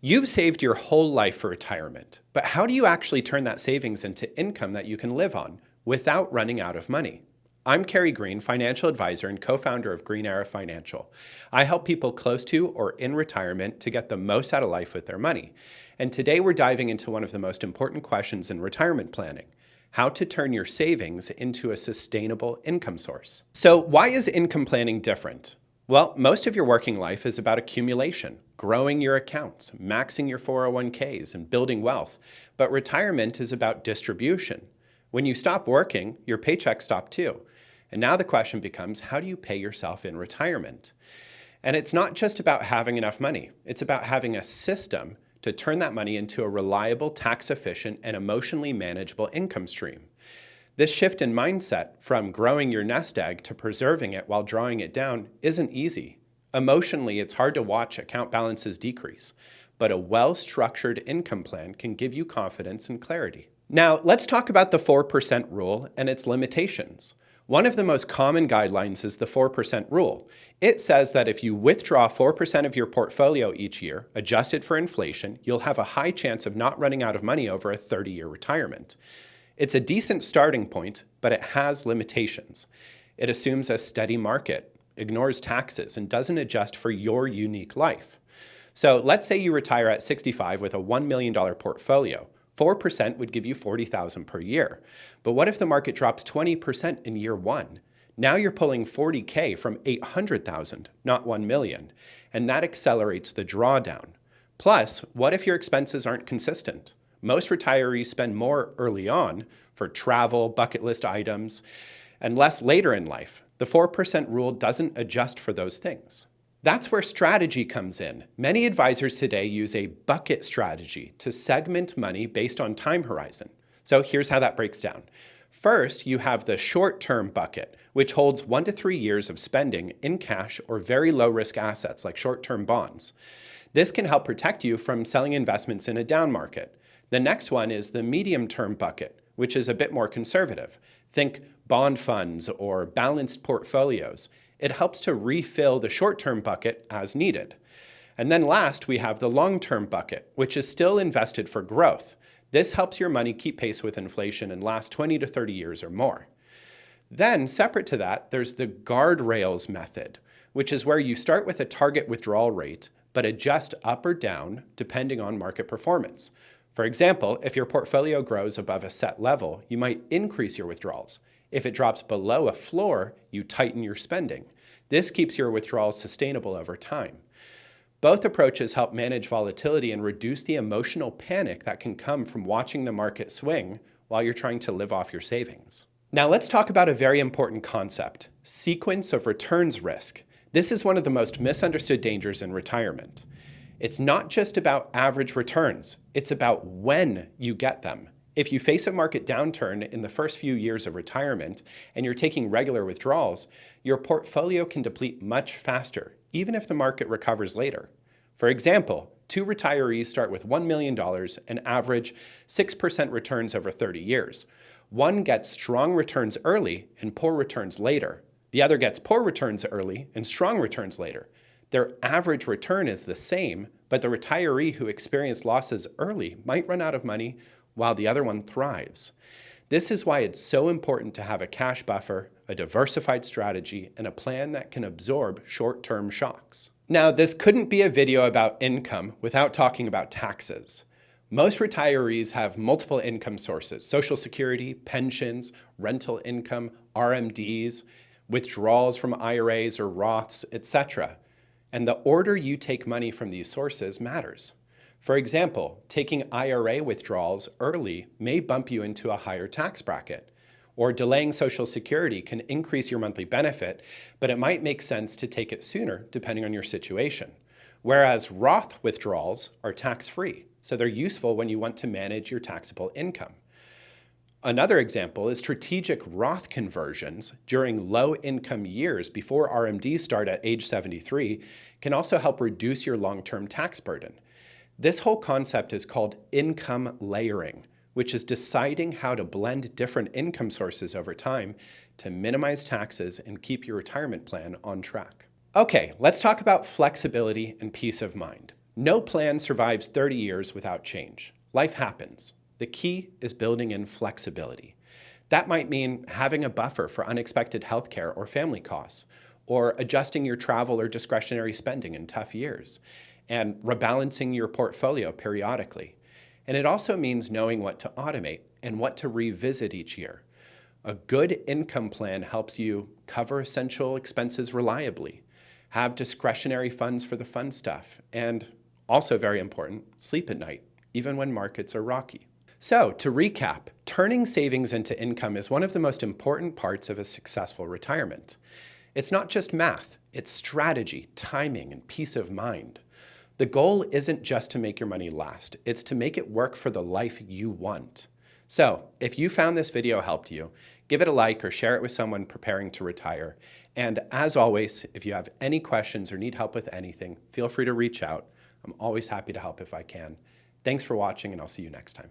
You've saved your whole life for retirement, but how do you actually turn that savings into income that you can live on without running out of money? I'm Kerry Green, financial advisor and co-founder of Green Era Financial. I help people close to or in retirement to get the most out of life with their money. And today we're diving into one of the most important questions in retirement planning: how to turn your savings into a sustainable income source. So why is income planning different? Well, most of your working life is about accumulation, growing your accounts, maxing your 401ks, and building wealth. But retirement is about distribution. When you stop working, your paychecks stop too. And now the question becomes, how do you pay yourself in retirement? And it's not just about having enough money. It's about having a system to turn that money into a reliable, tax-efficient, and emotionally manageable income stream. This shift in mindset from growing your nest egg to preserving it while drawing it down isn't easy. Emotionally, it's hard to watch account balances decrease, but a well-structured income plan can give you confidence and clarity. Now, let's talk about the 4% rule and its limitations. One of the most common guidelines is the 4% rule. It says that if you withdraw 4% of your portfolio each year, adjusted for inflation, you'll have a high chance of not running out of money over a 30-year retirement. It's a decent starting point, but it has limitations. It assumes a steady market, ignores taxes, and doesn't adjust for your unique life. So let's say you retire at 65 with a $1 million portfolio. 4% would give you $40,000 per year. But what if the market drops 20% in year one? Now you're pulling $40K from $800,000, not $1 million, and that accelerates the drawdown. Plus, what if your expenses aren't consistent? Most retirees spend more early on for travel, bucket list items, and less later in life. The 4% rule doesn't adjust for those things. That's where strategy comes in. Many advisors today use a bucket strategy to segment money based on time horizon. So here's how that breaks down. First, you have the short-term bucket, which holds 1 to 3 years of spending in cash or very low-risk assets like short-term bonds. This can help protect you from selling investments in a down market. The next one is the medium-term bucket, which is a bit more conservative. Think bond funds or balanced portfolios. It helps to refill the short-term bucket as needed. And then last, we have the long-term bucket, which is still invested for growth. This helps your money keep pace with inflation and last 20 to 30 years or more. Then, separate to that, there's the Guardrails method, which is where you start with a target withdrawal rate, but adjust up or down depending on market performance. For example, if your portfolio grows above a set level, you might increase your withdrawals. If it drops below a floor, you tighten your spending. This keeps your withdrawals sustainable over time. Both approaches help manage volatility and reduce the emotional panic that can come from watching the market swing while you're trying to live off your savings. Now let's talk about a very important concept: sequence of returns risk. This is one of the most misunderstood dangers in retirement. It's not just about average returns, it's about when you get them. If you face a market downturn in the first few years of retirement and you're taking regular withdrawals, your portfolio can deplete much faster, even if the market recovers later. For example, 2 retirees start with $1 million and average 6% returns over 30 years. One gets strong returns early and poor returns later. The other gets poor returns early and strong returns later. Their average return is the same, but the retiree who experienced losses early might run out of money while the other one thrives. This is why it's so important to have a cash buffer, a diversified strategy, and a plan that can absorb short-term shocks. Now, this couldn't be a video about income without talking about taxes. Most retirees have multiple income sources: Social Security, pensions, rental income, RMDs, withdrawals from IRAs or Roths, etc. And the order you take money from these sources matters. For example, taking IRA withdrawals early may bump you into a higher tax bracket, or delaying Social Security can increase your monthly benefit, but it might make sense to take it sooner depending on your situation. Whereas Roth withdrawals are tax-free, so they're useful when you want to manage your taxable income. Another example is strategic Roth conversions during low-income years before RMDs start at age 73 can also help reduce your long-term tax burden. This whole concept is called income layering, which is deciding how to blend different income sources over time to minimize taxes and keep your retirement plan on track. Okay, let's talk about flexibility and peace of mind. No plan survives 30 years without change. Life happens. The key is building in flexibility. That might mean having a buffer for unexpected healthcare or family costs, or adjusting your travel or discretionary spending in tough years, and rebalancing your portfolio periodically. And it also means knowing what to automate and what to revisit each year. A good income plan helps you cover essential expenses reliably, have discretionary funds for the fun stuff, and also very important, sleep at night, even when markets are rocky. So, to recap, turning savings into income is one of the most important parts of a successful retirement. It's not just math, it's strategy, timing, and peace of mind. The goal isn't just to make your money last, it's to make it work for the life you want. So, if you found this video helped you, give it a like or share it with someone preparing to retire. And as always, if you have any questions or need help with anything, feel free to reach out. I'm always happy to help if I can. Thanks for watching, and I'll see you next time.